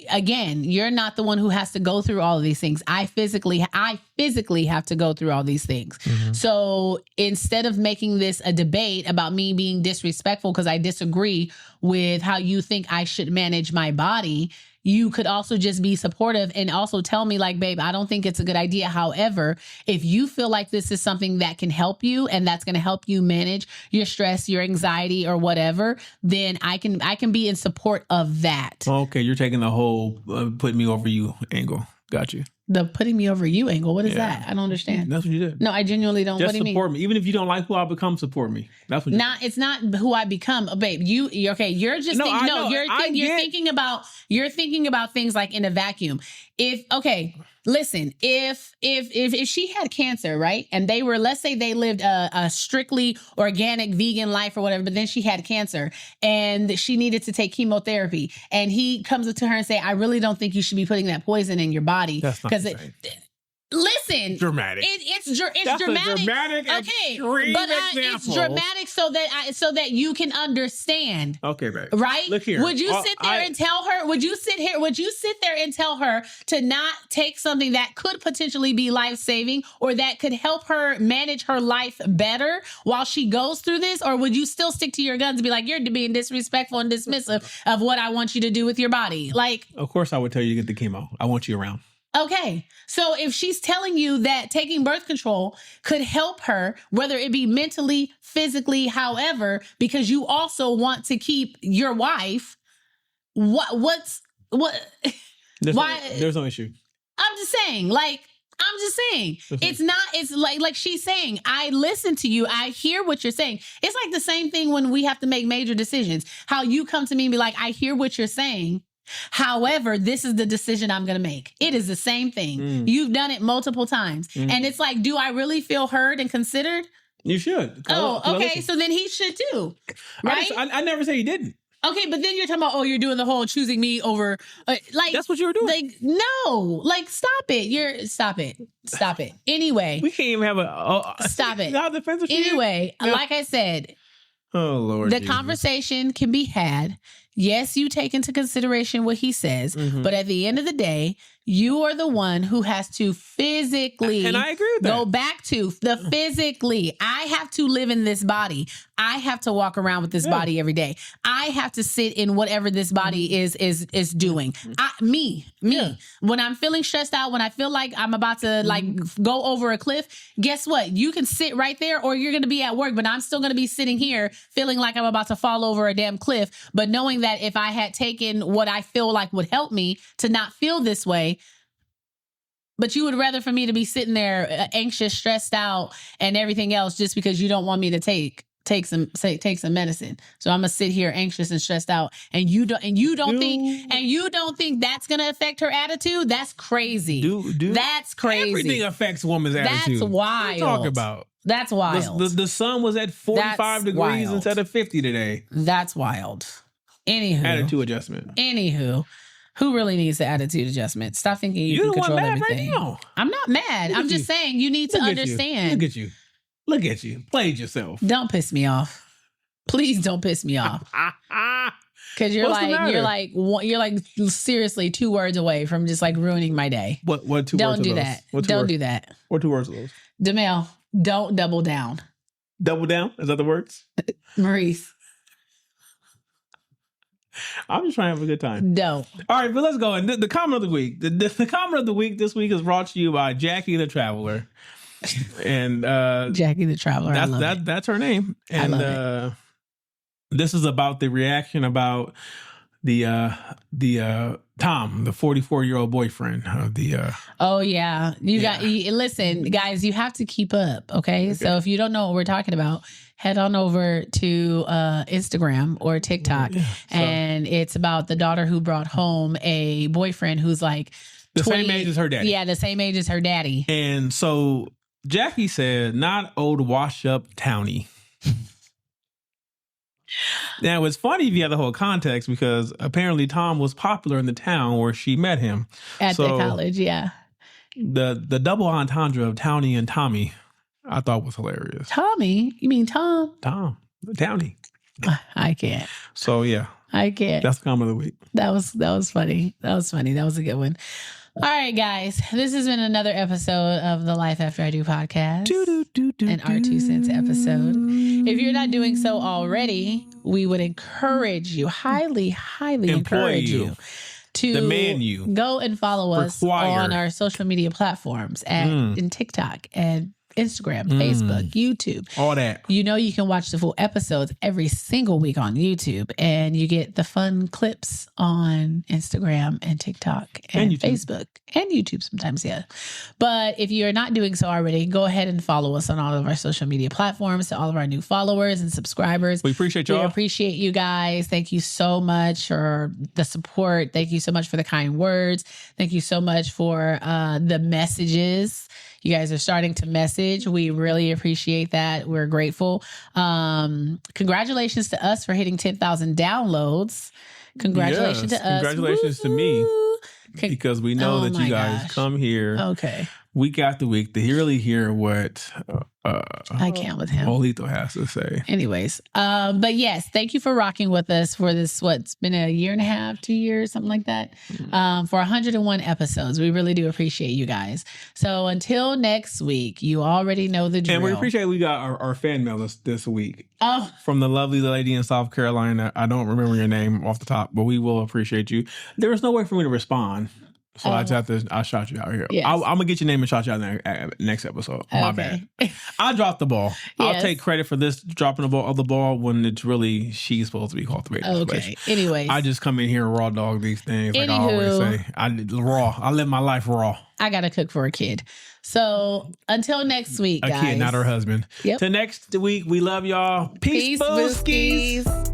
again, you're not the one who has to go through all of these things. I physically have to go through all these things. So instead of making this a debate about me being disrespectful because I disagree with how you think I should manage my body, you could also just be supportive and also tell me like, babe, I don't think it's a good idea. However, if you feel like this is something that can help you and that's going to help you manage your stress, your anxiety or whatever, then I can be in support of that. Okay. You're taking the whole put me over you angle. Got you. The putting me over you angle. What is that? I don't understand. That's what you did. No, I genuinely don't. Just what do you mean? Support me. Even if you don't like who I become, support me. That's what you did. It's not who I become. You're okay. You're just you're thinking about things like in a vacuum. If she had cancer, right? And let's say they lived a strictly organic vegan life or whatever, but then she had cancer and she needed to take chemotherapy and he comes up to her and say, I really don't think you should be putting that poison in your body. Because listen, dramatic. It's That's dramatic. A dramatic, extreme example. It's dramatic so that you can understand. Okay, babe. Right? Look here. Would you sit there and tell her? Would you sit there and tell her to not take something that could potentially be life-saving or that could help her manage her life better while she goes through this? Or would you still stick to your guns and be like, you're being disrespectful and dismissive of what I want you to do with your body? Like, of course, I would tell you to get the chemo. I want you around. Okay. So if she's telling you that taking birth control could help her, whether it be mentally, physically, however, because you also want to keep your wife, what? There's no issue. I'm just saying, it's like she's saying, I listen to you. I hear what you're saying. It's like the same thing when we have to make major decisions, how you come to me and be like, I hear what you're saying. However, this is the decision I'm going to make. It is the same thing. You've done it multiple times. And it's like, do I really feel heard and considered? You should. Okay. So then he should too. Right? I never say he didn't. Okay, but then you're talking about, you're doing the whole choosing me over, that's what you were doing. Like, no, stop it. Stop it. Anyway. We can't even have stop it. How defensive anyway, like I said, oh Lord, the conversation can be had. Yes, you take into consideration what he says, but at the end of the day, you are the one who has to physically and I agree with that. Go back to the physically. I have to live in this body. I have to walk around with this body every day. I have to sit in whatever this body is doing. Me. Yeah. When I'm feeling stressed out, when I feel like I'm about to like go over a cliff, guess what? You can sit right there, or you're going to be at work, but I'm still going to be sitting here feeling like I'm about to fall over a damn cliff. But knowing that if I had taken what I feel like would help me to not feel this way, but you would rather for me to be sitting there anxious, stressed out, and everything else just because you don't want me to take some medicine. So I'm gonna sit here anxious and stressed out, and you don't think that's gonna affect her attitude? That's crazy. That's crazy. Everything affects a woman's attitude. That's wild. What are you talking about? That's wild. The sun was at 45 degrees instead of 50 today. That's wild. Anywho, attitude adjustment. Anywho. Who really needs the attitude adjustment? Stop thinking you can control everything. Right now. I'm not mad. I'm just saying you need to understand. Look at you. Played yourself. Don't piss me off. Please don't piss me off. Because you're like seriously 2 words away from just like ruining my day. What 2 words? Don't do that. Don't do that. What 2 words are those? Demel, don't double down. Double down? Is that the words? Maurice. I'm just trying to have a good time. No. All right, but let's go. And the comment of the week. The comment of the week this week is brought to you by Jackie the Traveler. And Jackie the Traveler. That's her name. And I love it. This is about the reaction about the Tom, the 44-year-old boyfriend of the Oh yeah. Listen, guys, you have to keep up, okay? So if you don't know what we're talking about, head on over to Instagram or TikTok. And it's about the daughter who brought home a boyfriend who's like the same age as her daddy. Yeah, the same age as her daddy. And so Jackie said, not old wash up townie. Now, it's funny if you have the whole context, because apparently Tom was popular in the town where she met him. At the college, yeah. The double entendre of Townie and Tommy, I thought was hilarious. Tommy? You mean Tom? Tom. Townie. I can't. So, yeah. I can't. That's the comment of the week. That was funny. That was funny. That was a good one. All right, guys. This has been another episode of the Life After I Do podcast. An our 2 cents episode. If you're not doing so already, we would encourage you, highly encourage you to demand you go and follow us on our social media platforms in TikTok and Instagram, Facebook, YouTube. All that. You know you can watch the full episodes every single week on YouTube, and you get the fun clips on Instagram and TikTok and Facebook and YouTube sometimes, yeah. But if you're not doing so already, go ahead and follow us on all of our social media platforms. To all of our new followers and subscribers, we appreciate y'all. We appreciate you guys. Thank you so much for the support. Thank you so much for the kind words. Thank you so much for the messages. You guys are starting to message. We really appreciate that. We're grateful. Congratulations to us for hitting 10,000 downloads. Congratulations to us. Congratulations to me. Because we know that you guys come here week after week to really hear what I can't with him. Olito has to say. Anyways, but yes, thank you for rocking with us for this, what's been a year and a half, 2 years, something like that, for 101 episodes. We really do appreciate you guys. So until next week, you already know the drill. And we appreciate we got our fan mail this week. Oh, from the lovely lady in South Carolina. I don't remember your name off the top, but we will appreciate you. There was no way for me to respond. So I shot you out here. Yes. I'm going to get your name and shot you out in the next episode. My bad. I dropped the ball. Yes. I'll take credit for this dropping the ball when it's really she's supposed to be cultivated. Okay. Anyways. I just come in here and raw dog these things. Like I always say. I live my life raw. I got to cook for a kid. So until next week, guys. A kid, not her husband. Yep. Till next week, we love y'all. Peace, booskies.